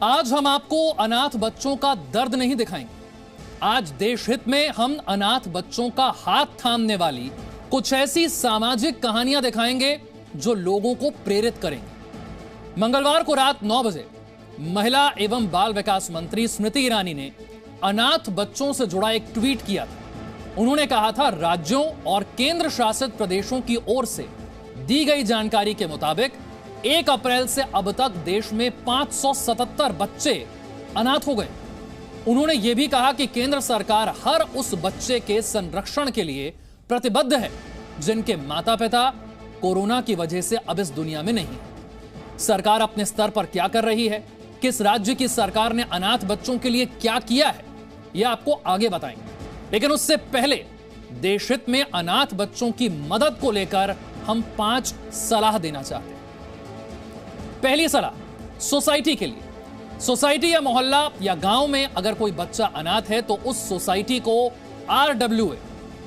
आज हम आपको अनाथ बच्चों का दर्द नहीं दिखाएंगे। आज देश हित में हम अनाथ बच्चों का हाथ थामने वाली कुछ ऐसी सामाजिक कहानियां दिखाएंगे जो लोगों को प्रेरित करेंगे। मंगलवार को रात 9 बजे महिला एवं बाल विकास मंत्री स्मृति ईरानी ने अनाथ बच्चों से जुड़ा एक ट्वीट किया था। उन्होंने कहा था, राज्यों और केंद्र शासित प्रदेशों की ओर से दी गई जानकारी के मुताबिक 1 अप्रैल से अब तक देश में 577 बच्चे अनाथ हो गए। उन्होंने यह भी कहा कि केंद्र सरकार हर उस बच्चे के संरक्षण के लिए प्रतिबद्ध है जिनके माता पिता कोरोना की वजह से अब इस दुनिया में नहीं है। सरकार अपने स्तर पर क्या कर रही है, किस राज्य की सरकार ने अनाथ बच्चों के लिए क्या किया है, यह आपको आगे बताएंगे। लेकिन उससे पहले देश हित में अनाथ बच्चों की मदद को लेकर हम 5 सलाह देना चाहते हैं। पहली सलाह, सोसाइटी के लिए। सोसाइटी या मोहल्ला या गांव में अगर कोई बच्चा अनाथ है तो उस सोसाइटी को RWA,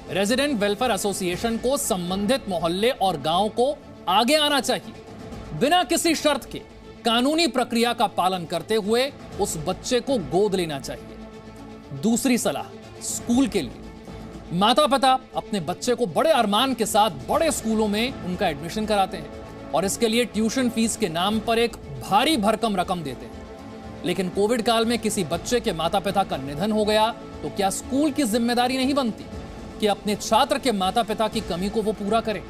रेजिडेंट वेलफेयर एसोसिएशन को संबंधित मोहल्ले और गांव को आगे आना चाहिए। बिना किसी शर्त के कानूनी प्रक्रिया का पालन करते हुए उस बच्चे को गोद लेना चाहिए। दूसरी सलाह, स्कूल के लिए। माता पिता अपने बच्चे को बड़े अरमान के साथ बड़े स्कूलों में उनका एडमिशन कराते हैं और इसके लिए ट्यूशन फीस के नाम पर एक भारी भरकम रकम देते हैं। लेकिन कोविड काल में किसी बच्चे के माता पिता का निधन हो गया तो क्या स्कूल की जिम्मेदारी नहीं बनती कि अपने छात्र के माता पिता की कमी को वो पूरा करे?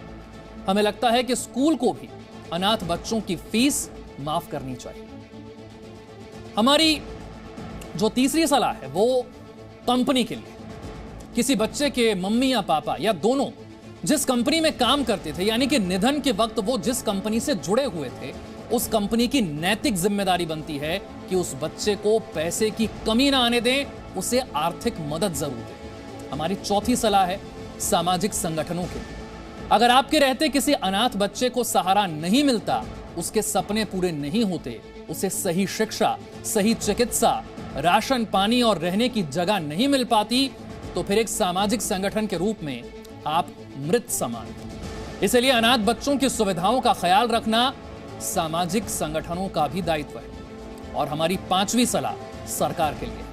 हमें लगता है कि स्कूल को भी अनाथ बच्चों की फीस माफ करनी चाहिए। हमारी जो तीसरी सलाह है वो कंपनी के लिए। किसी बच्चे के मम्मी या पापा या दोनों जिस कंपनी में काम करते थे, यानी कि निधन के वक्त वो जिस कंपनी से जुड़े हुए थे, उस कंपनी की नैतिक जिम्मेदारी बनती है कि उस बच्चे को पैसे की कमी ना आने दें, उसे आर्थिक मदद जरूर दें। हमारी चौथी सलाह है सामाजिक संगठनों के लिए। अगर आपके रहते किसी अनाथ बच्चे को सहारा नहीं मिलता, उसके सपने पूरे नहीं होते, उसे सही शिक्षा, सही चिकित्सा, राशन पानी और रहने की जगह नहीं मिल पाती, तो फिर एक सामाजिक संगठन के रूप में आप मृत समान। इसलिए अनाथ बच्चों की सुविधाओं का ख्याल रखना सामाजिक संगठनों का भी दायित्व है। और हमारी 5वीं सलाह सरकार के लिए।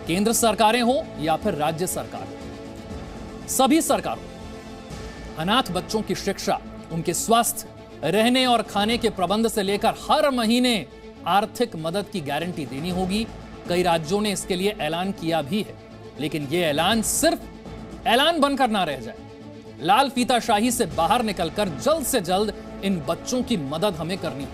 केंद्र सरकारें हो या फिर राज्य सरकार, सभी सरकारों अनाथ बच्चों की शिक्षा, उनके स्वास्थ्य, रहने और खाने के प्रबंध से लेकर हर महीने आर्थिक मदद की गारंटी देनी होगी। कई राज्यों ने इसके लिए ऐलान किया भी है, लेकिन यह ऐलान सिर्फ ऐलान बनकर ना रह जाए। लाल फीताशाही से बाहर निकलकर जल्द से जल्द इन बच्चों की मदद हमें करनी है।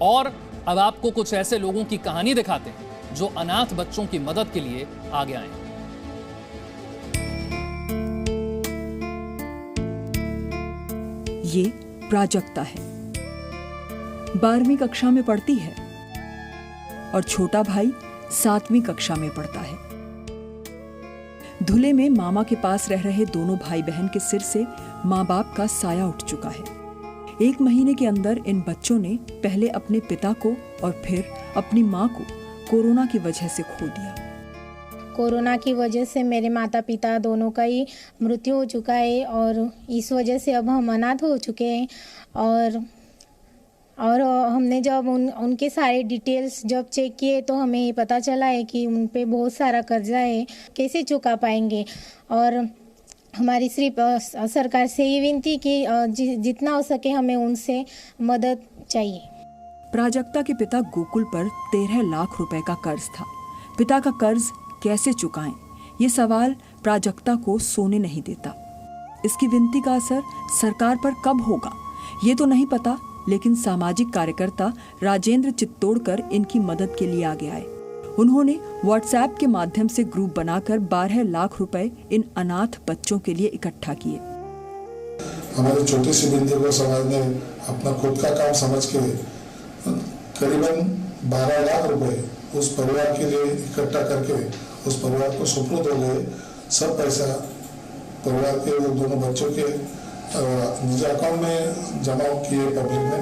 और अब आपको कुछ ऐसे लोगों की कहानी दिखाते हैं जो अनाथ बच्चों की मदद के लिए आगे आए। ये प्राजक्ता है, 12वीं कक्षा में पढ़ती है और छोटा भाई 7वीं कक्षा में पढ़ता है। धुले में मामा के पास रह रहे दोनों भाई बहन के सिर से माँ बाप का साया उठ चुका है। 1 महीने के अंदर इन बच्चों ने पहले अपने पिता को और फिर अपनी माँ को कोरोना की वजह से खो दिया। कोरोना की वजह से मेरे माता पिता दोनों का ही मृत्यु हो चुका है और इस वजह से अब हम अनाथ हो चुके हैं। और हमने जब उनके सारे डिटेल्स जब चेक किए तो हमें ये पता चला है कि उन पे बहुत सारा कर्जा है, कैसे चुका पाएंगे। और हमारी सिर्फ सरकार से ये विनती कि जितना हो सके हमें उनसे मदद चाहिए। प्राजक्ता के पिता गोकुल पर 13 लाख रुपए का कर्ज था। पिता का कर्ज कैसे चुकाएं, ये सवाल प्राजक्ता को सोने नहीं देता। इसकी विनती का असर सरकार पर कब होगा ये तो नहीं पता, लेकिन सामाजिक कार्यकर्ता राजेंद्र चित्तोड़कर इनकी मदद के लिए आगे आए। उन्होंने व्हाट्सएप के माध्यम से ग्रुप बनाकर 12 लाख रुपए इन अनाथ बच्चों के लिए इकट्ठा किए। हमारी छोटी सी बिंदी को समाज ने अपना खुद का काम समझ के करीबन 12 लाख रुपए उस परिवार के लिए इकट्ठा करके उस परिवार को सुपुर्द हो गए। सब पैसा परिवार के दोनों बच्चों के निजी अकाउंट में जमा किए पब्लिक ने।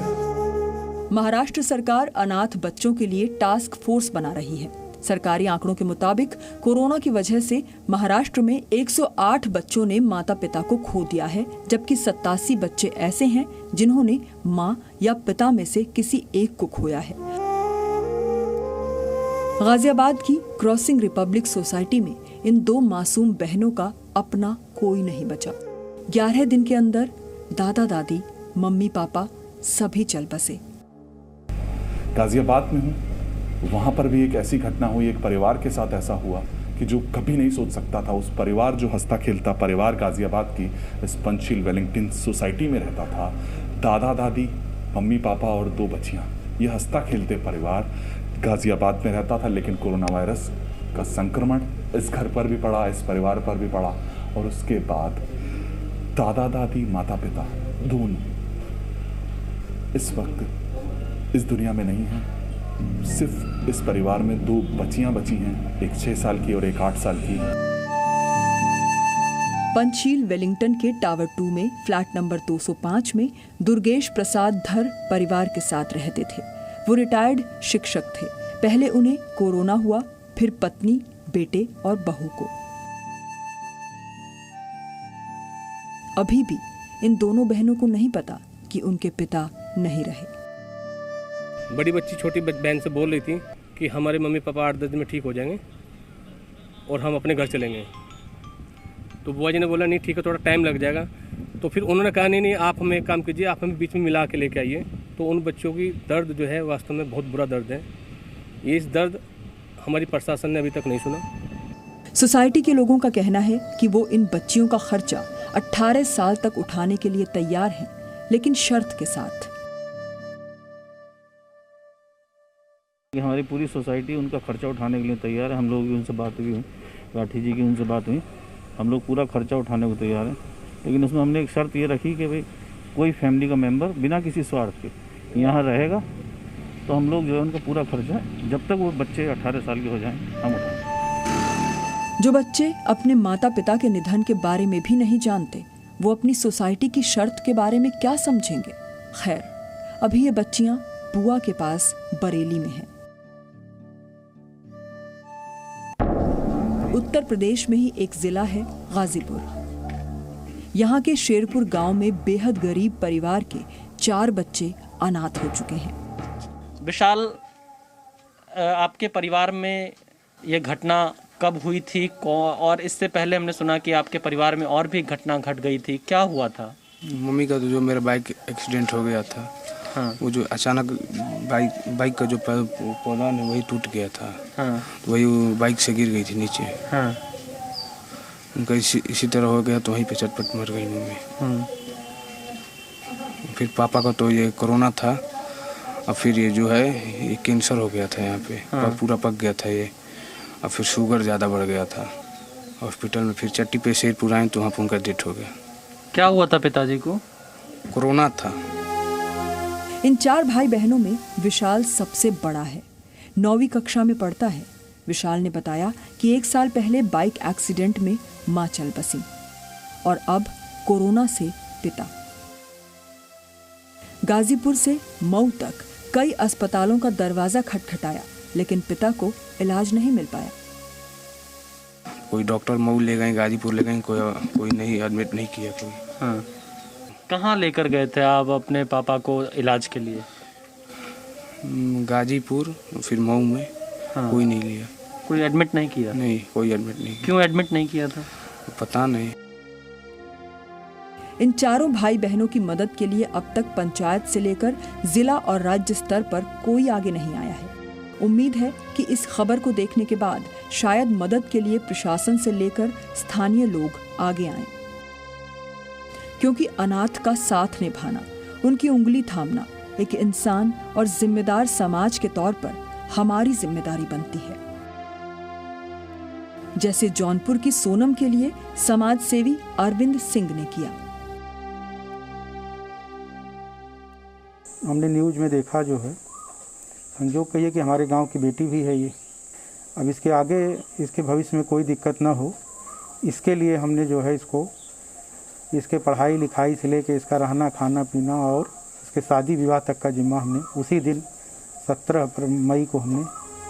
महाराष्ट्र सरकार अनाथ बच्चों के लिए टास्क फोर्स बना रही है। सरकारी आंकड़ों के मुताबिक कोरोना की वजह से महाराष्ट्र में 108 बच्चों ने माता पिता को खो दिया है, जबकि 87 बच्चे ऐसे हैं जिन्होंने मां या पिता में से किसी एक को खोया है। गाजियाबाद की क्रॉसिंग रिपब्लिक सोसाइटी में इन 2 मासूम बहनों का अपना कोई नहीं बचा। 11 दिन के अंदर दादा दादी, मम्मी पापा सभी चल बसे। गाजियाबाद में हूँ, वहाँ पर भी एक ऐसी घटना हुई, एक परिवार के साथ ऐसा हुआ कि जो कभी नहीं सोच सकता था। उस परिवार, जो हंसता खेलता परिवार गाजियाबाद की इस पंचशील वेलिंगटन सोसाइटी में रहता था, दादा दादी, मम्मी पापा और 2 बच्चियाँ, ये हंसता खेलते परिवार गाजियाबाद में रहता था। लेकिन कोरोना वायरस का संक्रमण इस घर पर भी पड़ा, इस परिवार पर भी पड़ा, और उसके बाद दादा दादी, माता पिता दोनों इस वक्त इस दुनिया में नहीं हैं। सिर्फ इस परिवार में 2 बच्चियां बची हैं, एक 6 साल की और एक 8 साल की। पंचशील वेलिंगटन के टावर 2 में फ्लैट नंबर 205 में दुर्गेश प्रसाद धर परिवार के साथ रहते थे। वो रिटायर्ड शिक्षक थे। पहले उन्हें कोरोना हुआ, फिर पत्नी, बेटे और बहू को। अभी भी इन दोनों बहनों को नहीं पता कि उनके पिता नहीं रहे। बड़ी बच्ची छोटी बहन से बोल रही थी कि हमारे मम्मी पापा 8-10 दिन में ठीक हो जाएंगे और हम अपने घर चलेंगे। तो बुआ जी ने बोला नहीं ठीक है, थोड़ा टाइम लग जाएगा। तो फिर उन्होंने कहा नहीं आप हमें एक काम कीजिए, आप हमें बीच में मिला के लेके आइए। तो उन बच्चों की दर्द जो है वास्तव में बहुत बुरा दर्द है। ये इस दर्द हमारी प्रशासन ने अभी तक नहीं सुना। सोसाइटी के लोगों का कहना है कि वो इन बच्चियों का खर्चा 18 साल तक उठाने के लिए तैयार हैं, लेकिन शर्त के साथ। हमारी पूरी सोसाइटी उनका खर्चा उठाने के लिए तैयार है। हम लोग भी उनसे बात हुई, राठी जी की उनसे बात हुई, हम लोग पूरा खर्चा उठाने को तैयार हैं। लेकिन उसमें हमने एक शर्त ये रखी कि भाई कोई फैमिली का मेंबर बिना किसी स्वार्थ के यहाँ रहेगा तो हम लोग जो है उनका पूरा खर्चा जब तक वो बच्चे 18 साल के हो जाएं हम उठाएं। जो बच्चे अपने माता पिता के निधन के बारे में भी नहीं जानते, वो अपनी सोसाइटी की शर्त के बारे में क्या समझेंगे। खैर, अभी ये बच्चियां बुआ के पास बरेली में हैं। उत्तर प्रदेश में ही एक जिला है गाजीपुर। यहाँ के शेरपुर गांव में बेहद गरीब परिवार के 4 बच्चे अनाथ हो चुके हैं। विशाल, आपके परिवार में यह घटना कब हुई थी? और इससे पहले हमने सुना कि आपके परिवार में और भी घटना घट गई थी, क्या हुआ था? मम्मी का तो जो मेरा बाइक एक्सीडेंट हो गया था, हाँ। वो जो अचानक बाइक का जो पौधा है वही टूट गया था, हाँ। तो वही बाइक से गिर गई थी नीचे, हाँ। उनका इसी तरह हो गया तो वहीं पे चटपट मर गई मम्मी, हाँ। फिर पापा का तो ये कोरोना था, और फिर ये जो है ये कैंसर हो गया था यहाँ पे, हाँ। पूरा पक गया था ये, और फिर शुगर ज़्यादा बढ़ गया था। हॉस्पिटल में फिर चट्टी पे शेरपुर आए तो वहाँ पर उनका डेथ हो गया। क्या हुआ था पिताजी को? कोरोना था। इन 4 भाई बहनों में विशाल सबसे बड़ा है, 9वीं कक्षा में पढ़ता है। विशाल ने बताया कि 1 साल पहले बाइक एक्सीडेंट में मां चल बसी और अब कोरोना से पिता। गाजीपुर से मऊ तक कई अस्पतालों का दरवाजा खटखटाया, लेकिन पिता को इलाज नहीं मिल पाया। कोई डॉक्टर मऊ ले गए, गाजीपुर ले गए, कोई नहीं एडमिट नहीं किया कोई, हाँ। कहाँ लेकर गए थे आप अपने पापा को इलाज के लिए? गाजीपुर, फिर मऊ में, हाँ। कोई नहीं लिया। कोई एडमिट नहीं किया? नहीं, कोई एडमिट नहीं। क्यों एडमिट नहीं किया था? पता नहीं। इन 4 भाई बहनों की मदद के लिए अब तक पंचायत से लेकर जिला और राज्य स्तर पर कोई आगे नहीं आया है। उम्मीद है कि इस खबर को देखने के बाद शायद मदद के लिए प्रशासन से लेकर स्थानीय लोग आगे आएं। क्योंकि अनाथ का साथ निभाना, उनकी उंगली थामना एक इंसान और जिम्मेदार समाज के तौर पर हमारी जिम्मेदारी बनती है। जैसे जौनपुर की सोनम के लिए समाज सेवी अरविंद सिंह ने किया। हमने न्यूज़ में देखा जो है, संजोग कहिए कि हमारे गांव की बेटी भी है ये। अब इसके आगे इसके भविष्य में कोई दिक्कत ना हो, इसके लिए हमने जो है इसके पढ़ाई लिखाई से लेके इसका रहना खाना पीना और इसके शादी विवाह तक का जिम्मा हमने उसी दिन 17 मई को हमने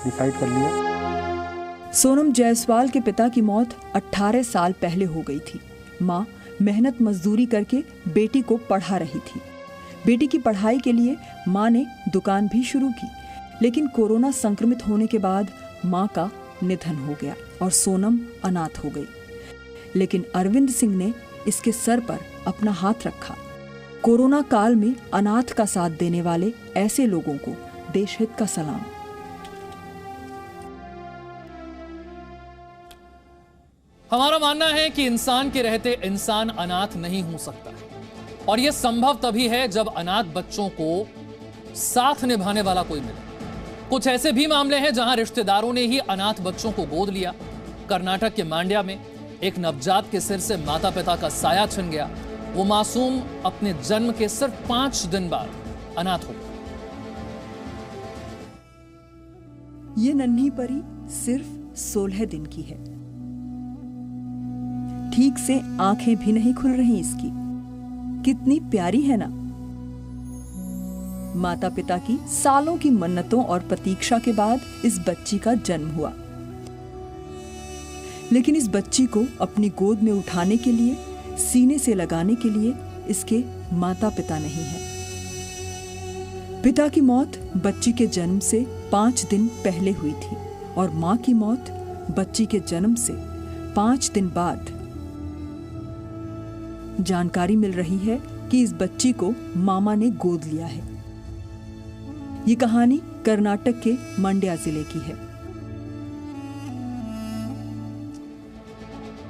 डिसाइड कर लिया। सोनम जायसवाल के पिता की मौत 18 साल पहले हो गई थी। माँ मेहनत मजदूरी करके बेटी को पढ़ा रही थी। बेटी की पढ़ाई के लिए माँ ने दुकान भी शुरू की, लेकिन कोरोना संक्रमित होने के बाद मां का निधन हो गया और सोनम अनाथ हो गई। लेकिन अरविंद सिंह ने इसके सर पर अपना हाथ रखा। कोरोना काल में अनाथ का साथ देने वाले ऐसे लोगों को देशहित का सलाम। हमारा मानना है कि इंसान के रहते इंसान अनाथ नहीं हो सकता है, और यह संभव तभी है जब अनाथ बच्चों को साथ निभाने वाला कोई मिले। कुछ ऐसे भी मामले हैं जहां रिश्तेदारों ने ही अनाथ बच्चों को गोद लिया। कर्नाटक के मांड्या में एक नवजात के सिर से माता पिता का साया छिन गया। वो मासूम अपने जन्म के सिर्फ 5 दिन बाद अनाथ हो गया। ये नन्ही परी सिर्फ 16 दिन की है। ठीक से आंखें भी नहीं खुल रही इसकी। कितनी प्यारी है ना। माता पिता की सालों की मन्नतों और प्रतीक्षा के बाद इस बच्ची का जन्म हुआ। लेकिन इस बच्ची को अपनी गोद में उठाने के लिए, सीने से लगाने के लिए इसके माता पिता नहीं है। पिता की मौत बच्ची के जन्म से 5 दिन पहले हुई थी और मां की मौत बच्ची के जन्म से 5 दिन बाद। जानकारी मिल रही है कि इस बच्ची को मामा ने गोद लिया है। ये कहानी कर्नाटक के मंड्या जिले की है।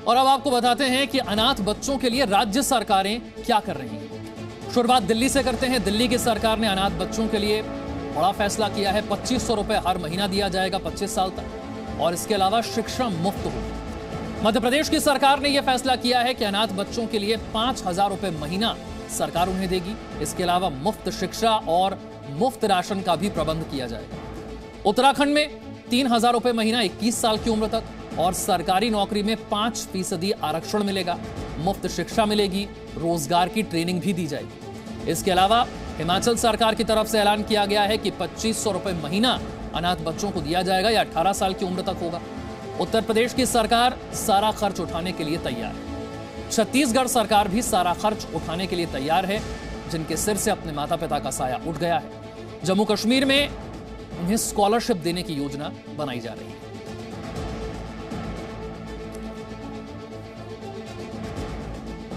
और अब आपको बताते हैं कि अनाथ बच्चों के लिए राज्य सरकारें क्या कर रही हैं। शुरुआत दिल्ली से करते हैं। दिल्ली की सरकार ने अनाथ बच्चों के लिए बड़ा फैसला किया है। 2500 रुपए हर महीना दिया जाएगा 25 साल तक, और इसके अलावा शिक्षा मुफ्त होगी। मध्य प्रदेश की सरकार ने यह फैसला किया है कि अनाथ बच्चों के लिए 5000 रुपए महीना सरकार उन्हें देगी। इसके अलावा मुफ्त शिक्षा और मुफ्त राशन का भी प्रबंध किया जाएगा। उत्तराखंड में 3000 रुपए महीना 21 साल की उम्र तक, और सरकारी नौकरी में 5% आरक्षण मिलेगा। मुफ्त शिक्षा मिलेगी, रोजगार की ट्रेनिंग भी दी जाएगी। इसके अलावा हिमाचल सरकार की तरफ से ऐलान किया गया है कि 2500 रुपए महीना अनाथ बच्चों को दिया जाएगा। या 18 साल की उम्र तक होगा। उत्तर प्रदेश की सरकार सारा खर्च उठाने के लिए तैयार है। छत्तीसगढ़ सरकार भी सारा खर्च उठाने के लिए तैयार है, जिनके सिर से अपने माता पिता का साया उठ गया है। जम्मू कश्मीर में उन्हें स्कॉलरशिप देने की योजना बनाई जा रही है।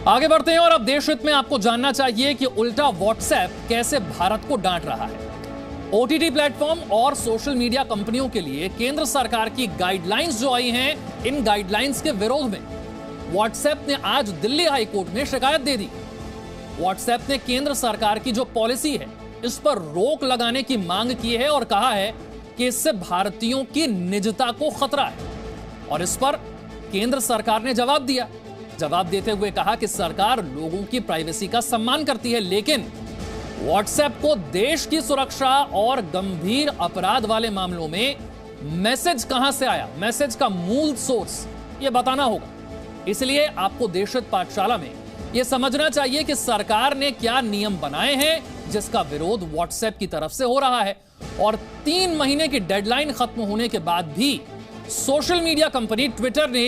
आगे बढ़ते हैं और अब देश हित में आपको जानना चाहिए कि उल्टा व्हाट्सएप कैसे भारत को डांट रहा है। ओटीटी प्लेटफॉर्म और सोशल मीडिया कंपनियों के लिए केंद्र सरकार की गाइडलाइंस जो आई हैं, इन गाइडलाइंस के विरोध में व्हाट्सएप ने आज दिल्ली हाई कोर्ट में शिकायत दे दी। व्हाट्सएप ने केंद्र सरकार की जो पॉलिसी है इस पर रोक लगाने की मांग की है और कहा है कि इससे भारतीयों की निजता को खतरा है। और इस पर केंद्र सरकार ने जवाब दिया। जवाब देते हुए कहा कि सरकार लोगों की प्राइवेसी का सम्मान करती है, लेकिन व्हाट्सएप को देश की सुरक्षा और गंभीर अपराध वाले मामलों में मैसेज कहां से आया, मैसेज का मूल सोर्स यह बताना होगा। इसलिए आपको देशहित पाठशाला में यह समझना चाहिए कि सरकार ने क्या नियम बनाए हैं जिसका विरोध व्हाट्सएप की तरफ से हो रहा है। और 3 महीने की डेडलाइन खत्म होने के बाद भी सोशल मीडिया कंपनी ट्विटर ने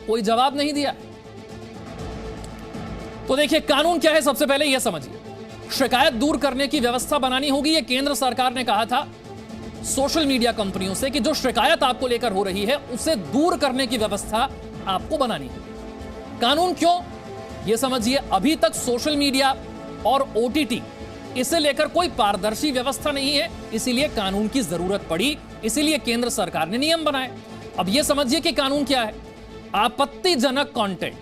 कोई जवाब नहीं दिया। तो देखिए कानून क्या है, सबसे पहले यह समझिए। शिकायत दूर करने की व्यवस्था बनानी होगी। यह केंद्र सरकार ने कहा था सोशल मीडिया कंपनियों से कि जो शिकायत आपको लेकर हो रही है उसे दूर करने की व्यवस्था आपको बनानी होगी। कानून क्यों, यह समझिए। अभी तक सोशल मीडिया और ओटीटी इसे लेकर कोई पारदर्शी व्यवस्था नहीं है, इसीलिए कानून की जरूरत पड़ी, इसीलिए केंद्र सरकार ने नियम बनाए। अब यह समझिए कि कानून क्या है। आपत्तिजनक कंटेंट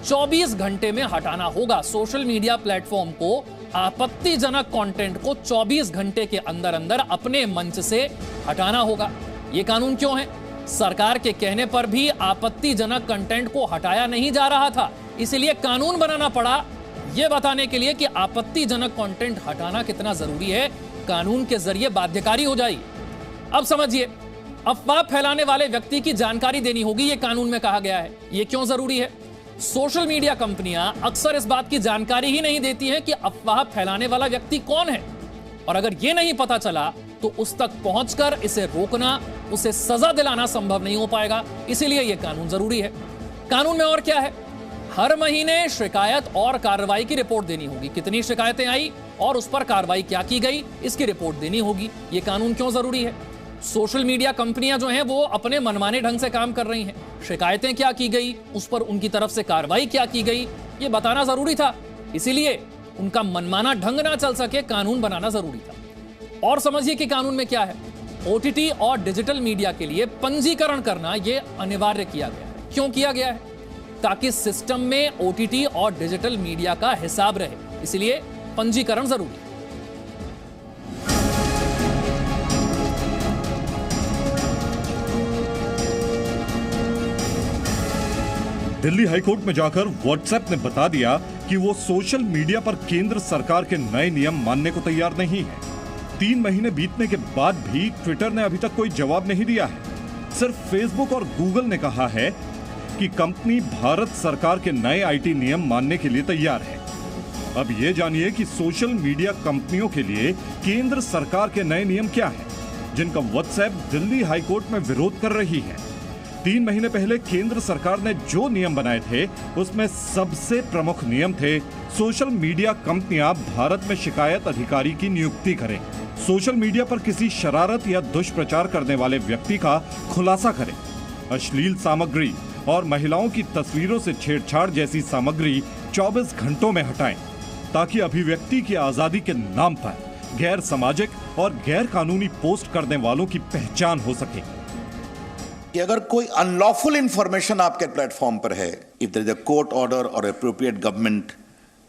24 घंटे में हटाना होगा। सोशल मीडिया प्लेटफॉर्म को आपत्तिजनक कंटेंट को 24 घंटे के अंदर अंदर अपने मंच से हटाना होगा। यह कानून क्यों है? सरकार के कहने पर भी आपत्तिजनक कंटेंट को हटाया नहीं जा रहा था, इसलिए कानून बनाना पड़ा यह बताने के लिए कि आपत्तिजनक कंटेंट हटाना कितना जरूरी है। कानून के जरिए बाध्यकारी हो जाएगी। अब समझिए, अफवाह फैलाने वाले व्यक्ति की जानकारी देनी होगी, यह कानून में कहा गया है। यह क्यों जरूरी है? सोशल मीडिया कंपनियां अक्सर इस बात की जानकारी ही नहीं देती हैं कि अफवाह फैलाने वाला व्यक्ति कौन है, और अगर यह नहीं पता चला तो उस तक पहुंचकर इसे रोकना, उसे सजा दिलाना संभव नहीं हो पाएगा। इसीलिए यह कानून जरूरी है। कानून में और क्या है? हर महीने शिकायत और कार्रवाई की रिपोर्ट देनी होगी। कितनी शिकायतें आई और उस पर कार्रवाई क्या की गई, इसकी रिपोर्ट देनी होगी। यह कानून क्यों जरूरी है? सोशल मीडिया कंपनियां जो हैं वो अपने मनमाने ढंग से काम कर रही हैं। शिकायतें क्या की गई, उस पर उनकी तरफ से कार्रवाई क्या की गई, ये बताना जरूरी था। इसीलिए उनका मनमाना ढंग ना चल सके, कानून बनाना जरूरी था। और समझिए कि कानून में क्या है। ओटीटी और डिजिटल मीडिया के लिए पंजीकरण करना यह अनिवार्य किया गया है। क्यों किया गया है? ताकि सिस्टम में ओटीटी और डिजिटल मीडिया का हिसाब रहे, इसलिए पंजीकरण जरूरी है। दिल्ली हाईकोर्ट में जाकर व्हाट्सएप ने बता दिया कि वो सोशल मीडिया पर केंद्र सरकार के नए नियम मानने को तैयार नहीं है। 3 महीने बीतने के बाद भी ट्विटर ने अभी तक कोई जवाब नहीं दिया है। सिर्फ फेसबुक और गूगल ने कहा है कि कंपनी भारत सरकार के नए आईटी नियम मानने के लिए तैयार है। अब ये जानिए कि सोशल मीडिया कंपनियों के लिए केंद्र सरकार के नए नियम क्या हैं, जिनका व्हाट्सएप दिल्ली हाईकोर्ट में विरोध कर रही है। 3 महीने पहले केंद्र सरकार ने जो नियम बनाए थे उसमें सबसे प्रमुख नियम थे सोशल मीडिया कंपनियां भारत में शिकायत अधिकारी की नियुक्ति करें, सोशल मीडिया पर किसी शरारत या दुष्प्रचार करने वाले व्यक्ति का खुलासा करें, अश्लील सामग्री और महिलाओं की तस्वीरों से छेड़छाड़ जैसी सामग्री 24 घंटों में हटाएं, ताकि अभिव्यक्ति की आजादी के नाम पर गैर सामाजिक और गैर कानूनी पोस्ट करने वालों की पहचान हो सके। कि अगर कोई अनलॉफुल इंफॉर्मेशन आपके प्लेटफॉर्म पर है, if there is a court order or appropriate government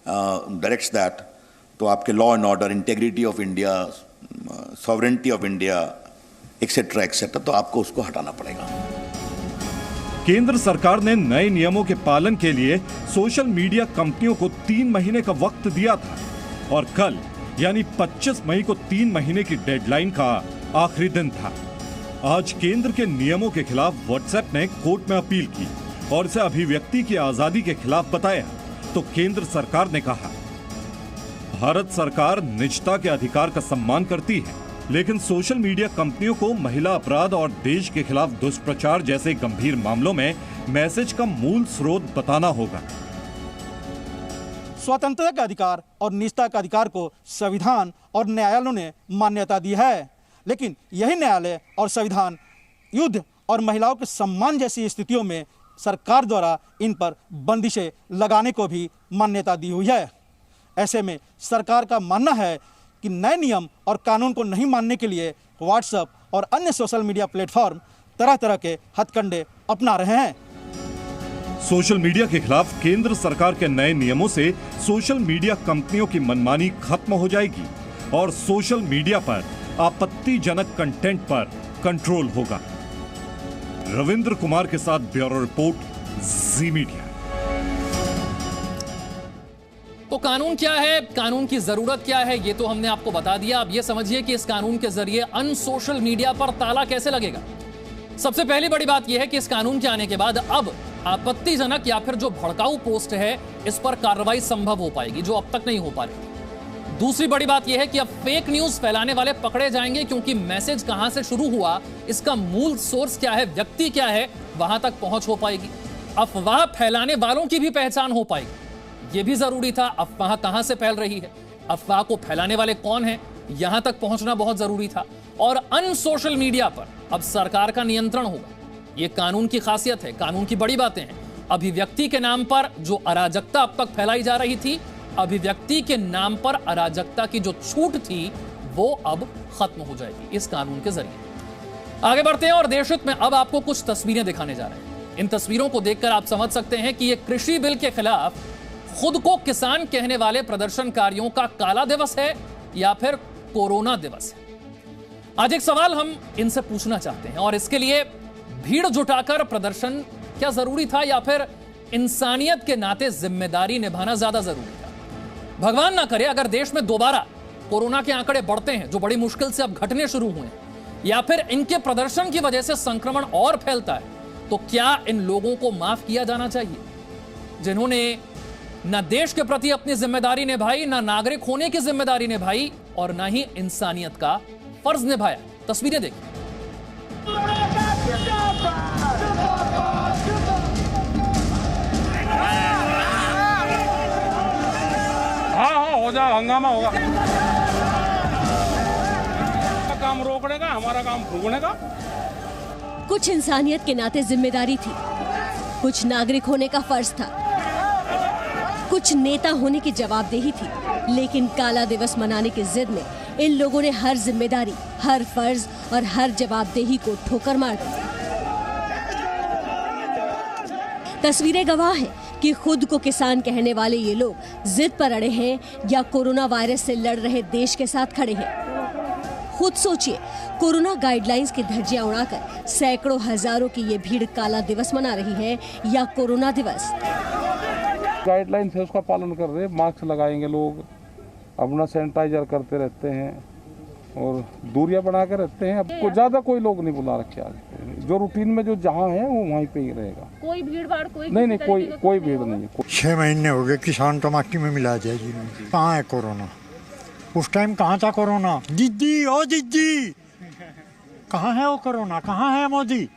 directs that, तो आपके law and order, integrity of India, sovereignty of India etcetera etcetera, तो आपको उसको हटाना पड़ेगा। केंद्र सरकार ने नए नियमों के पालन के लिए सोशल मीडिया कंपनियों को 3 महीने का वक्त दिया था और कल यानी 25 मई को 3 महीने की डेडलाइन का आखिरी दिन था। आज केंद्र के नियमों के खिलाफ व्हाट्सएप ने कोर्ट में अपील की और इसे अभिव्यक्ति की आजादी के खिलाफ बताया, तो केंद्र सरकार ने कहा भारत सरकार निजता के अधिकार का सम्मान करती है, लेकिन सोशल मीडिया कंपनियों को महिला अपराध और देश के खिलाफ दुष्प्रचार जैसे गंभीर मामलों में मैसेज का मूल स्रोत बताना होगा। स्वतंत्रता के अधिकार और निजता के अधिकार को संविधान और न्यायालयों ने मान्यता दी है, लेकिन यही न्यायालय और संविधान युद्ध और महिलाओं के सम्मान जैसी स्थितियों में सरकार द्वारा इन पर बंदिशें लगाने को भी मान्यता दी हुई है। ऐसे में सरकार का मानना है कि नए नियम और कानून को नहीं मानने के लिए व्हाट्सएप और अन्य सोशल मीडिया प्लेटफॉर्म तरह तरह के हथकंडे अपना रहे हैं। सोशल मीडिया के खिलाफ केंद्र सरकार के नए नियमों से सोशल मीडिया कंपनियों की मनमानी खत्म हो जाएगी और सोशल मीडिया पर आपत्तिजनक कंटेंट पर कंट्रोल होगा। रविंद्र कुमार के साथ ब्यूरो रिपोर्ट, जी मीडिया। तो कानून क्या है, कानून की जरूरत क्या है, ये तो हमने आपको बता दिया। अब ये समझिए कि इस कानून के जरिए अनसोशल मीडिया पर ताला कैसे लगेगा। सबसे पहली बड़ी बात यह है कि इस कानून के आने के बाद अब आपत्तिजनक या फिर जो भड़काऊ पोस्ट है इस पर कार्रवाई संभव हो पाएगी, जो अब तक नहीं हो पा रही। दूसरी बड़ी बात यह है कि अब फेक न्यूज फैलाने वाले पकड़े जाएंगे, क्योंकि मैसेज कहां से शुरू हुआ, इसका मूल सोर्स क्या है, व्यक्ति क्या है, वहां तक पहुंच हो पाएगी। अफवाह फैलाने वालों की भी पहचान हो पाएगी, यह भी जरूरी था। अफवाह कहां से फैल रही है, अफवाह को फैलाने वाले कौन हैं, यहां तक पहुंचना बहुत जरूरी था। और अनसोशल मीडिया पर अब सरकार का नियंत्रण होगा, यह कानून की खासियत है, कानून की बड़ी बातें हैं। अभिव्यक्ति के नाम पर जो अराजकता अब तक फैलाई जा रही थी, अभिव्यक्ति के नाम पर अराजकता की जो छूट थी वो अब खत्म हो जाएगी इस कानून के जरिए। आगे बढ़ते हैं और देश हित में अब आपको कुछ तस्वीरें दिखाने जा रहे हैं। इन तस्वीरों को देखकर आप समझ सकते हैं कि ये कृषि बिल के खिलाफ खुद को किसान कहने वाले प्रदर्शनकारियों का काला दिवस है या फिर कोरोना दिवस है। आज एक सवाल हम इनसे पूछना चाहते हैं और इसके लिए भीड़ जुटाकर प्रदर्शन क्या जरूरी था या फिर इंसानियत के नाते जिम्मेदारी निभाना ज्यादा जरूरी था। भगवान ना करे अगर देश में दोबारा कोरोना के आंकड़े बढ़ते हैं, जो बड़ी मुश्किल से अब घटने शुरू हुए हैं, या फिर इनके प्रदर्शन की वजह से संक्रमण और फैलता है, तो क्या इन लोगों को माफ किया जाना चाहिए जिन्होंने ना देश के प्रति अपनी जिम्मेदारी निभाई, ना नागरिक होने की जिम्मेदारी निभाई और ना ही इंसानियत का फर्ज निभाया। तस्वीरें देखिए। हाँ हो जाए, हंगामा होगा। काम रोकने का, हमारा काम फूकने का। कुछ इंसानियत के नाते जिम्मेदारी थी, कुछ नागरिक होने का फर्ज था, कुछ नेता होने की जवाबदेही थी, लेकिन काला दिवस मनाने की जिद में इन लोगों ने हर जिम्मेदारी, हर फर्ज और हर जवाबदेही को ठोकर मार दी। तस्वीरें गवाह हैं कि खुद को किसान कहने वाले ये लोग जिद पर अड़े हैं या कोरोना वायरस से लड़ रहे देश के साथ खड़े हैं। खुद सोचिए, कोरोना गाइडलाइंस की धज्जियां उड़ाकर सैकड़ों हजारों की ये भीड़ काला दिवस मना रही है या कोरोना दिवस। गाइडलाइंस है उसका पालन कर रहे हैं, मास्क लगाएंगे लोग, अपना सैनिटाइजर करते रहते हैं और दूरियां बना के रहते हैं। अब को ज्यादा कोई लोग नहीं बुला रखे आगे, जो रूटीन में जो जहां है वो वहीं पे ही रहेगा। कोई भीड़ भाड़ कोई नहीं, कोई भीड़ नहीं है। 6 महीने हो गए किसान तो माटी में मिला जाएगी। कहाँ है कोरोना? उस टाइम कहाँ था कोरोना? दीदी ओ दीदी, कहाँ है वो कोरोना? कहाँ है मोदी?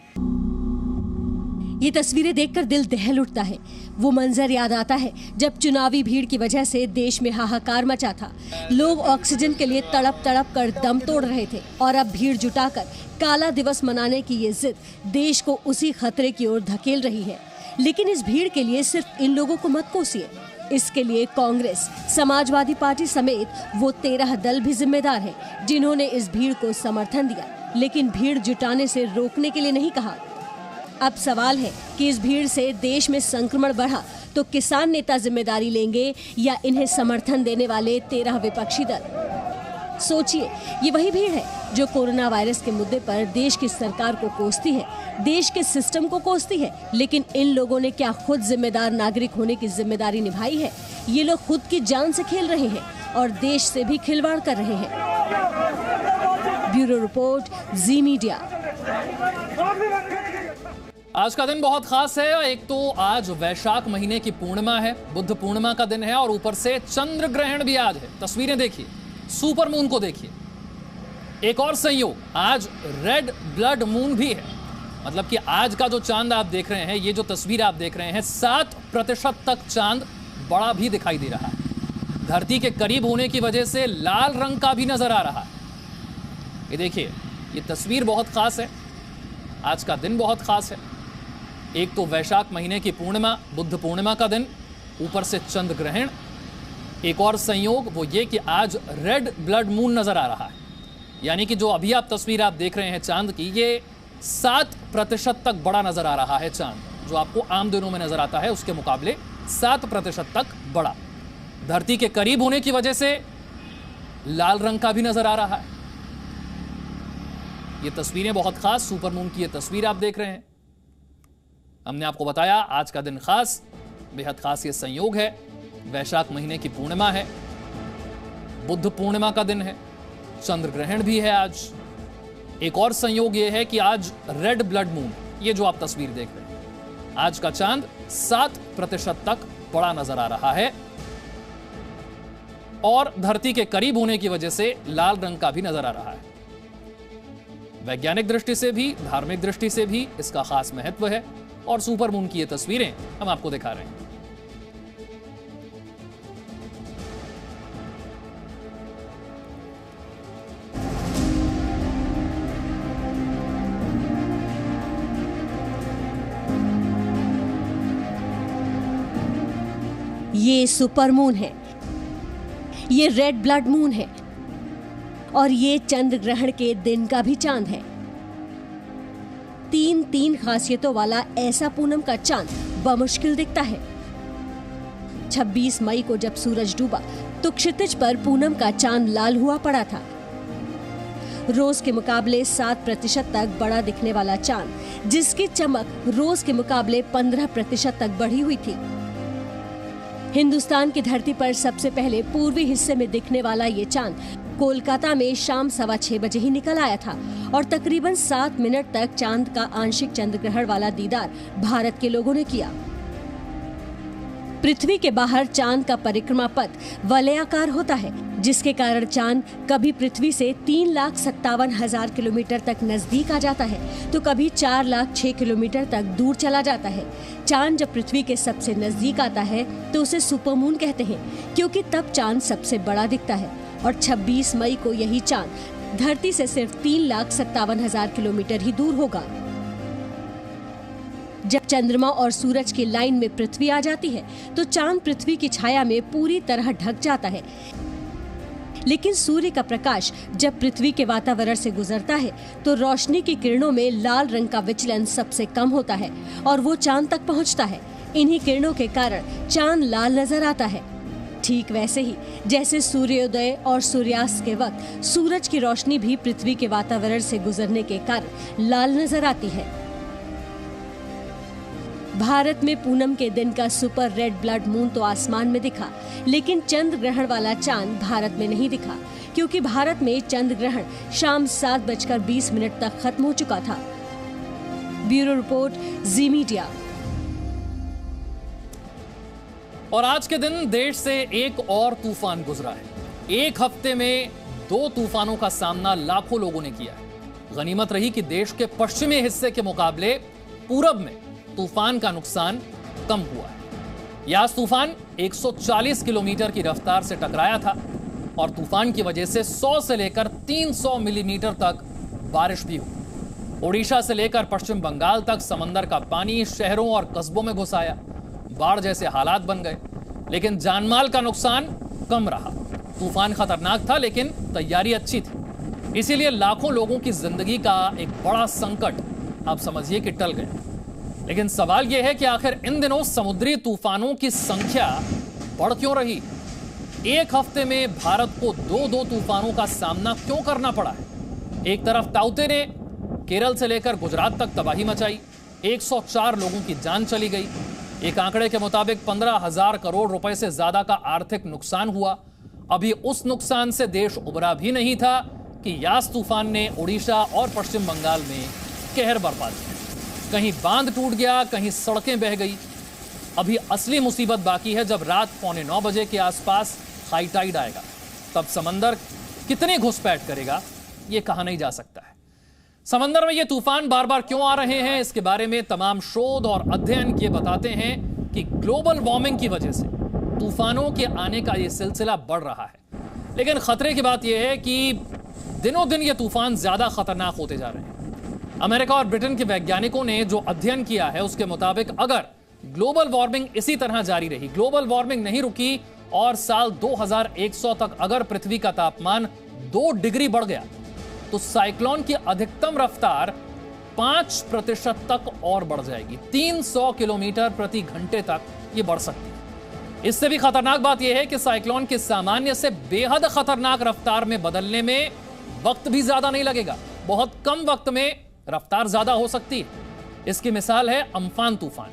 ये तस्वीरें देखकर दिल दहल उठता है। वो मंजर याद आता है जब चुनावी भीड़ की वजह से देश में हाहाकार मचा था। लोग ऑक्सीजन के लिए तड़प तड़प कर दम तोड़ रहे थे और अब भीड़ जुटाकर काला दिवस मनाने की ये जिद देश को उसी खतरे की ओर धकेल रही है। लेकिन इस भीड़ के लिए सिर्फ इन लोगों को मत कोसिए, इसके लिए कांग्रेस, समाजवादी पार्टी समेत वो 13 दल भी जिम्मेदार हैं, जिन्होंने इस भीड़ को समर्थन दिया, लेकिन भीड़ जुटाने से रोकने के लिए नहीं कहा। अब सवाल है कि इस भीड़ से देश में संक्रमण बढ़ा तो किसान नेता जिम्मेदारी लेंगे या इन्हें समर्थन देने वाले 13 विपक्षी दल। सोचिए, ये वही भीड़ है जो कोरोना वायरस के मुद्दे पर देश की सरकार को कोसती है, देश के सिस्टम को कोसती है, लेकिन इन लोगों ने क्या खुद जिम्मेदार नागरिक होने की जिम्मेदारी निभाई है? ये लोग खुद की जान से खेल रहे हैं और देश से भी खिलवाड़ कर रहे हैं। ब्यूरो रिपोर्ट, जी मीडिया। आज का दिन बहुत खास है। एक तो आज वैशाख महीने की पूर्णिमा है, बुद्ध पूर्णिमा का दिन है और ऊपर से चंद्र ग्रहण भी आज है। तस्वीरें देखिए, सुपर मून को देखिए। एक और संयोग, आज रेड ब्लड मून भी है। मतलब कि आज का जो चांद आप देख रहे हैं, ये जो तस्वीर आप देख रहे हैं, 7% तक चांद बड़ा भी दिखाई दे रहा है। धरती के करीब होने की वजह से लाल रंग का भी नजर आ रहा है। ये देखिए, ये तस्वीर बहुत खास है, आज का दिन बहुत खास है। एक तो वैशाख महीने की पूर्णिमा, बुद्ध पूर्णिमा का दिन, ऊपर से चंद्र ग्रहण। एक और संयोग वो ये कि आज रेड ब्लड मून नजर आ रहा है, यानी कि जो अभी आप तस्वीर आप देख रहे हैं चांद की, ये 7% तक बड़ा नजर आ रहा है चांद। जो आपको आम दिनों में नजर आता है उसके मुकाबले 7% तक बड़ा। धरती के करीब होने की वजह से लाल रंग का भी नजर आ रहा है। ये तस्वीरें बहुत खास, सुपर मून की ये तस्वीर आप देख रहे हैं। हमने आपको बताया आज का दिन खास, बेहद खास ये संयोग है। वैशाख महीने की पूर्णिमा है, बुद्ध पूर्णिमा का दिन है, चंद्र ग्रहण भी है आज। एक और संयोग ये है कि आज रेड ब्लड मून, ये जो आप तस्वीर देख रहे हैं, आज का चांद 7% तक बड़ा नजर आ रहा है और धरती के करीब होने की वजह से लाल रंग का भी नजर आ रहा है। वैज्ञानिक दृष्टि से भी, धार्मिक दृष्टि से भी इसका खास महत्व है और सुपर मून की ये तस्वीरें हम आपको दिखा रहे हैं। ये सुपर मून है, ये रेड ब्लड मून है और ये चंद्र ग्रहण के दिन का भी चांद है। 3 खासियतों वाला ऐसा पूनम का चांद बमुश्किल दिखता है। 26 मई को जब सूरज डूबा तो क्षितिज पर पूनम का चांद लाल हुआ पड़ा था। रोज के मुकाबले 7% तक बड़ा दिखने वाला चांद, जिसकी चमक रोज के मुकाबले 15% तक बढ़ी हुई थी। हिंदुस्तान की धरती पर सबसे पहले पूर्वी हिस्से में दिखने वाला ये चांद कोलकाता में शाम 6:15 बजे ही निकल आया था और तकरीबन 7 मिनट तक चांद का आंशिक चंद्र ग्रहण वाला दीदार भारत के लोगों ने किया। पृथ्वी के बाहर चांद का परिक्रमा पथ वलयाकार होता है, जिसके कारण चांद कभी पृथ्वी से 3,57,000 किलोमीटर तक नजदीक आ जाता है तो कभी 4,06,000 किलोमीटर तक दूर चला जाता है। चांद जब पृथ्वी के सबसे नजदीक आता है तो उसे सुपरमून कहते हैं, क्योंकि तब चांद सबसे बड़ा दिखता है और 26 मई को यही चांद धरती से सिर्फ 3,57,000 किलोमीटर ही दूर होगा। जब चंद्रमा और सूरज की लाइन में पृथ्वी आ जाती है तो चांद पृथ्वी की छाया में पूरी तरह ढक जाता है। लेकिन सूर्य का प्रकाश जब पृथ्वी के वातावरण से गुजरता है तो रोशनी की किरणों में लाल रंग का विचलन सबसे कम होता है और वो चांद तक पहुंचता है। इन्हीं किरणों के कारण चांद लाल नजर आता है। ठीक वैसे ही जैसे सूर्योदय और सूर्यास्त के वक्त सूरज की रोशनी भी पृथ्वी के वातावरण से गुजरने के कारण लाल नजर आती है। भारत में पूनम के दिन का सुपर रेड ब्लड मून तो आसमान में दिखा, लेकिन चंद्र ग्रहण वाला चांद भारत में नहीं दिखा, क्योंकि भारत में चंद्र ग्रहण शाम 7:20 तक खत्म हो चुका था। ब्यूरो रिपोर्ट, जी मीडिया। और आज के दिन देश से एक और तूफान गुजरा है। एक हफ्ते में 2 तूफानों का सामना लाखों लोगों ने किया है। गनीमत रही कि देश के पश्चिमी हिस्से के मुकाबले पूरब में तूफान का नुकसान कम हुआ है। यास तूफान 140 किलोमीटर की रफ्तार से टकराया था और तूफान की वजह से 100 से लेकर 300 मिलीमीटर तक बारिश भी हुई। ओडिशा से लेकर पश्चिम बंगाल तक समंदर का पानी शहरों और कस्बों में घुस आया। बाढ़ जैसे हालात बन गए, लेकिन जानमाल का नुकसान कम रहा। तूफान खतरनाक था, लेकिन तैयारी अच्छी थी। इसीलिए लाखों लोगों की जिंदगी का एक बड़ा संकट आप समझिए कि टल गया। लेकिन सवाल यह है कि आखिर इन दिनों समुद्री तूफानों की संख्या बढ़ क्यों रही? एक हफ्ते में भारत को 2 तूफानों का सामना क्यों करना पड़ा है? एक तरफ ताउते ने केरल से लेकर गुजरात तक तबाही मचाई, 104 लोगों की जान चली गई। एक आंकड़े के मुताबिक 15,000 करोड़ रुपए से ज्यादा का आर्थिक नुकसान हुआ। अभी उस नुकसान से देश उबरा भी नहीं था कि यास तूफान ने ओडिशा और पश्चिम बंगाल में कहर बरपा दिया। कहीं बांध टूट गया, कहीं सड़कें बह गई। अभी असली मुसीबत बाकी है जब रात 8:45 बजे के आसपास हाई टाइड आएगा। तब समंदर कितनी घुसपैठ करेगा ये कहा नहीं जा सकता है। समंदर में ये तूफान बार बार क्यों आ रहे हैं, इसके बारे में तमाम शोध और अध्ययन ये बताते हैं कि ग्लोबल वार्मिंग की वजह से तूफानों के आने का ये सिलसिला बढ़ रहा है। लेकिन खतरे की बात यह है कि दिनों दिन ये तूफान ज्यादा खतरनाक होते जा रहे हैं। अमेरिका और ब्रिटेन के वैज्ञानिकों ने जो अध्ययन किया है उसके मुताबिक अगर ग्लोबल वार्मिंग इसी तरह जारी रही, ग्लोबल वार्मिंग नहीं रुकी और साल 2100 तक अगर पृथ्वी का तापमान 2 डिग्री बढ़ गया तो साइक्लोन की अधिकतम रफ्तार 5% तक और बढ़ जाएगी। 300 किलोमीटर प्रति घंटे तक ये बढ़ सकती है। इससे भी खतरनाक बात यह है कि साइक्लोन के सामान्य से बेहद खतरनाक रफ्तार में बदलने में वक्त भी ज्यादा नहीं लगेगा। बहुत कम वक्त में रफ्तार ज्यादा हो सकती है। इसकी मिसाल है अम्फान तूफान।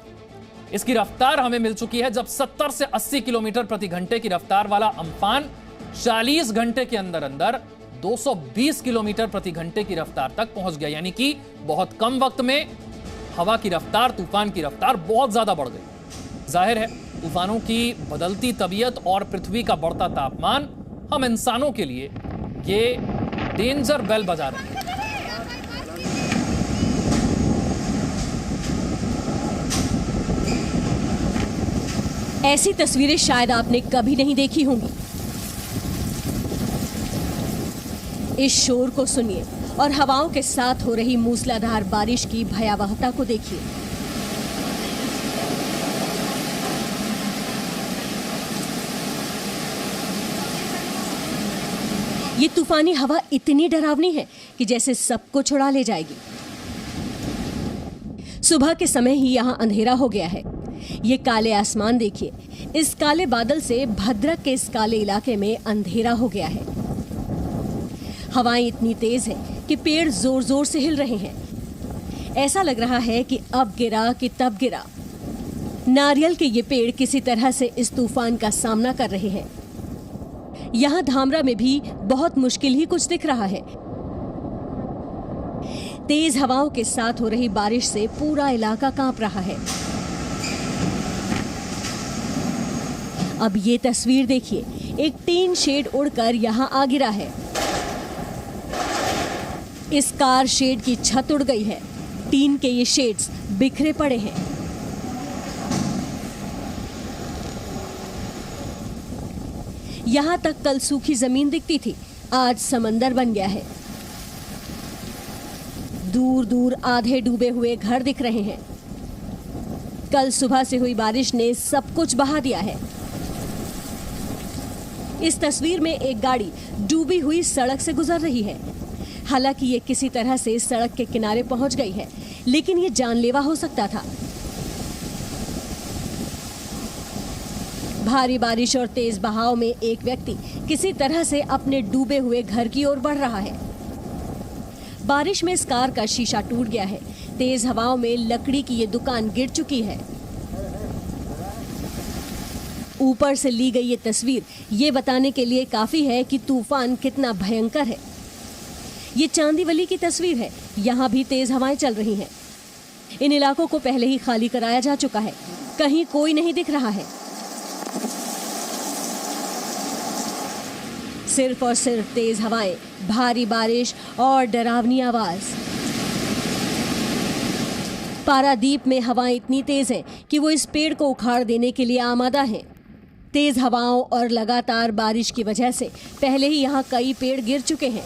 इसकी रफ्तार हमें मिल चुकी है जब 70 से 80 किलोमीटर प्रति घंटे की रफ्तार वाला अम्फान 40 घंटे के अंदर अंदर 220 किलोमीटर प्रति घंटे की रफ्तार तक पहुंच गया। यानी कि बहुत कम वक्त में हवा की रफ्तार, तूफान की रफ्तार बहुत ज्यादा बढ़ गई। जाहिर है तूफानों की बदलती तबीयत और पृथ्वी का बढ़ता तापमान हम इंसानों के लिए ये डेंजर बेल बजा रहे हैं। ऐसी तस्वीरें शायद आपने कभी नहीं देखी होंगी। इस शोर को सुनिए और हवाओं के साथ हो रही मूसलाधार बारिश की भयावहता को देखिए। ये तूफानी हवा इतनी डरावनी है कि जैसे सबको छुड़ा ले जाएगी। सुबह के समय ही यहाँ अंधेरा हो गया है। ये काले आसमान देखिए, इस काले बादल से भद्रक के इस काले इलाके में अंधेरा हो गया है। हवाएं इतनी तेज है कि पेड़ जोर जोर से हिल रहे हैं। ऐसा लग रहा है कि अब गिरा कि तब गिरा। नारियल के ये पेड़ किसी तरह से इस तूफान का सामना कर रहे हैं। यहाँ धामरा में भी बहुत मुश्किल ही कुछ दिख रहा है। तेज हवाओं के साथ हो रही बारिश से पूरा इलाका कांप रहा है। अब ये तस्वीर देखिए, एक टीन शेड उड़कर यहाँ आ गिरा है। इस कार शेड की छत उड़ गई है। टीन के ये शेड्स बिखरे पड़े हैं। यहाँ तक कल सूखी जमीन दिखती थी, आज समंदर बन गया है। दूर दूर आधे डूबे हुए घर दिख रहे हैं। कल सुबह से हुई बारिश ने सब कुछ बहा दिया है। इस तस्वीर में एक गाड़ी डूबी हुई सड़क से गुजर रही है। हालांकि ये किसी तरह से सड़क के किनारे पहुंच गई है, लेकिन ये जानलेवा हो सकता था। भारी बारिश और तेज बहाव में एक व्यक्ति किसी तरह से अपने डूबे हुए घर की ओर बढ़ रहा है। बारिश में इस कार का शीशा टूट गया है। तेज हवाओं में लकड़ी की ये दुकान गिर चुकी है। ऊपर से ली गई ये तस्वीर ये बताने के लिए काफी है कि तूफान कितना भयंकर है। ये चांदीवली की तस्वीर है। यहाँ भी तेज हवाएं चल रही हैं। इन इलाकों को पहले ही खाली कराया जा चुका है। कहीं कोई नहीं दिख रहा है। सिर्फ और सिर्फ तेज हवाएं, भारी बारिश और डरावनी आवाज। पारादीप में हवाएं इतनी तेज हैं कि वो इस पेड़ को उखाड़ देने के लिए आमादा हैं। तेज हवाओं और लगातार बारिश की वजह से पहले ही यहाँ कई पेड़ गिर चुके हैं।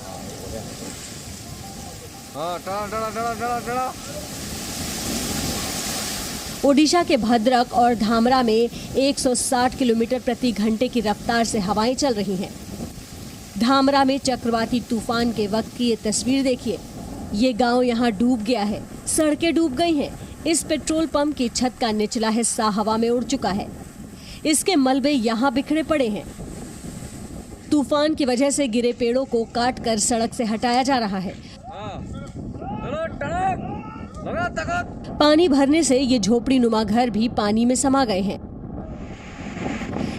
ओडिशा के भद्रक और धामरा में 160 किलोमीटर प्रति घंटे की रफ्तार से हवाएं चल रही हैं। धामरा में चक्रवाती तूफान के वक्त की ये तस्वीर देखिए। ये गांव यहाँ डूब गया है, सड़कें डूब गई हैं। इस पेट्रोल पंप की छत का निचला हिस्सा हवा में उड़ चुका है। इसके मलबे यहाँ बिखरे पड़े हैं। तूफान की वजह से गिरे पेड़ों को काटकर सड़क से हटाया जा रहा है। पानी भरने से ये झोपड़ी नुमा घर भी पानी में समा गए हैं।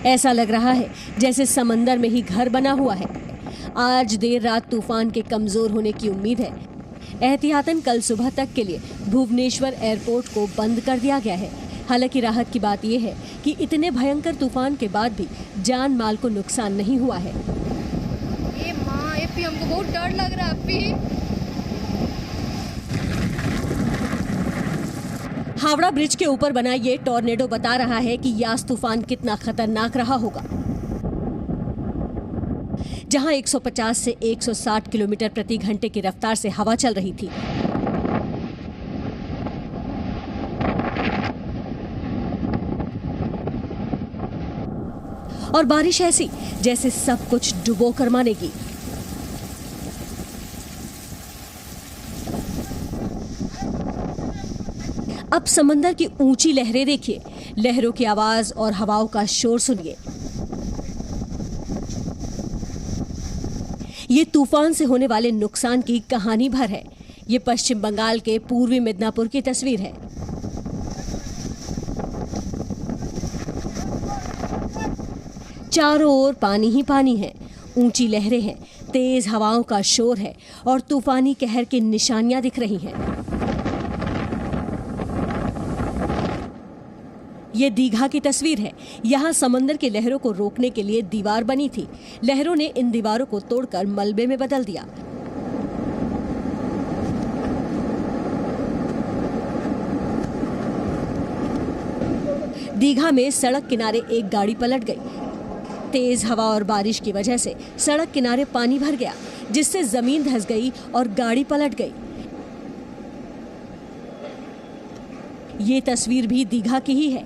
ऐसा लग रहा है जैसे समंदर में ही घर बना हुआ है। आज देर रात तूफान के कमजोर होने की उम्मीद है। एहतियातन कल सुबह तक के लिए भुवनेश्वर एयरपोर्ट को बंद कर दिया गया है। हालांकि राहत की बात यह है कि इतने भयंकर तूफान के बाद भी जान माल को नुकसान नहीं हुआ है। ये माँ, ये भी हमको बहुत डर लग रहा है। अभी हावड़ा ब्रिज के ऊपर बना ये टॉर्नेडो बता रहा है कि यास तूफान कितना खतरनाक रहा होगा। जहां 150 से 160 किलोमीटर प्रति घंटे की रफ्तार से हवा चल रही थी। और बारिश ऐसी जैसे सब कुछ डुबो कर मानेगी। अब समंदर की ऊंची लहरें देखिए। लहरों की आवाज और हवाओं का शोर सुनिए। ये तूफान से होने वाले नुकसान की कहानी भर है। ये पश्चिम बंगाल के पूर्वी मिदनापुर की तस्वीर है। चारों ओर पानी ही पानी है। ऊंची लहरें हैं, तेज हवाओं का शोर है और तूफानी कहर की निशानियां दिख रही हैं। ये दीघा की तस्वीर है। यहाँ समंदर की लहरों को रोकने के लिए दीवार बनी थी। लहरों ने इन दीवारों को तोड़कर मलबे में बदल दिया। दीघा में सड़क किनारे एक गाड़ी पलट गई। तेज हवा और बारिश की वजह से सड़क किनारे पानी भर गया, जिससे जमीन धंस गई और गाड़ी पलट गई। ये तस्वीर भी दीघा की ही है।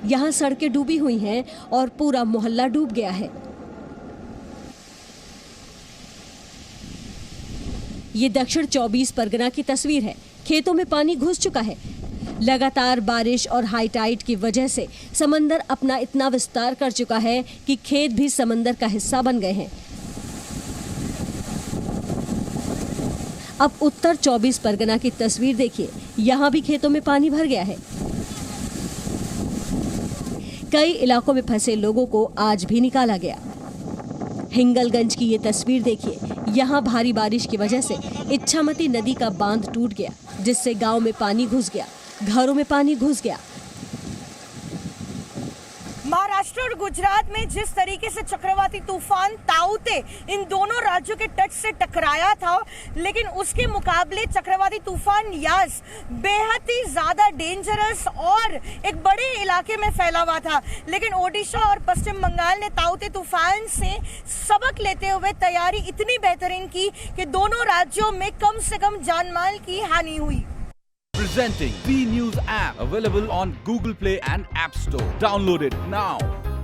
यहाँ सड़कें डूबी हुई हैं और पूरा मोहल्ला डूब गया है। ये दक्षिण 24 परगना की तस्वीर है। खेतों में पानी घुस चुका है। लगातार बारिश और हाई टाइड की वजह से समंदर अपना इतना विस्तार कर चुका है कि खेत भी समंदर का हिस्सा बन गए हैं। अब उत्तर 24 परगना की तस्वीर देखिए। यहाँ भी खेतों में पानी भर गया है। कई इलाकों में फंसे लोगों को आज भी निकाला गया। हिंगलगंज की ये तस्वीर देखिए। यहाँ भारी बारिश की वजह से इच्छामती नदी का बांध टूट गया, जिससे गांव में पानी घुस गया, घरों में पानी घुस गया। महाराष्ट्र महाराष्ट्र और गुजरात में जिस तरीके से चक्रवाती तूफान ताऊते इन दोनों राज्यों के तट से टकराया था, लेकिन उसके मुकाबले चक्रवाती तूफान यास बेहद ही ज्यादा डेंजरस और एक बड़े इलाके में फैला हुआ था। लेकिन ओडिशा और पश्चिम बंगाल ने ताऊते तूफान से सबक लेते हुए तैयारी इतनी बेहतरीन की कि दोनों राज्यों में कम से कम जानमाल की हानि हुई। Presenting B News app, available on Google Play and App Store. Download it now.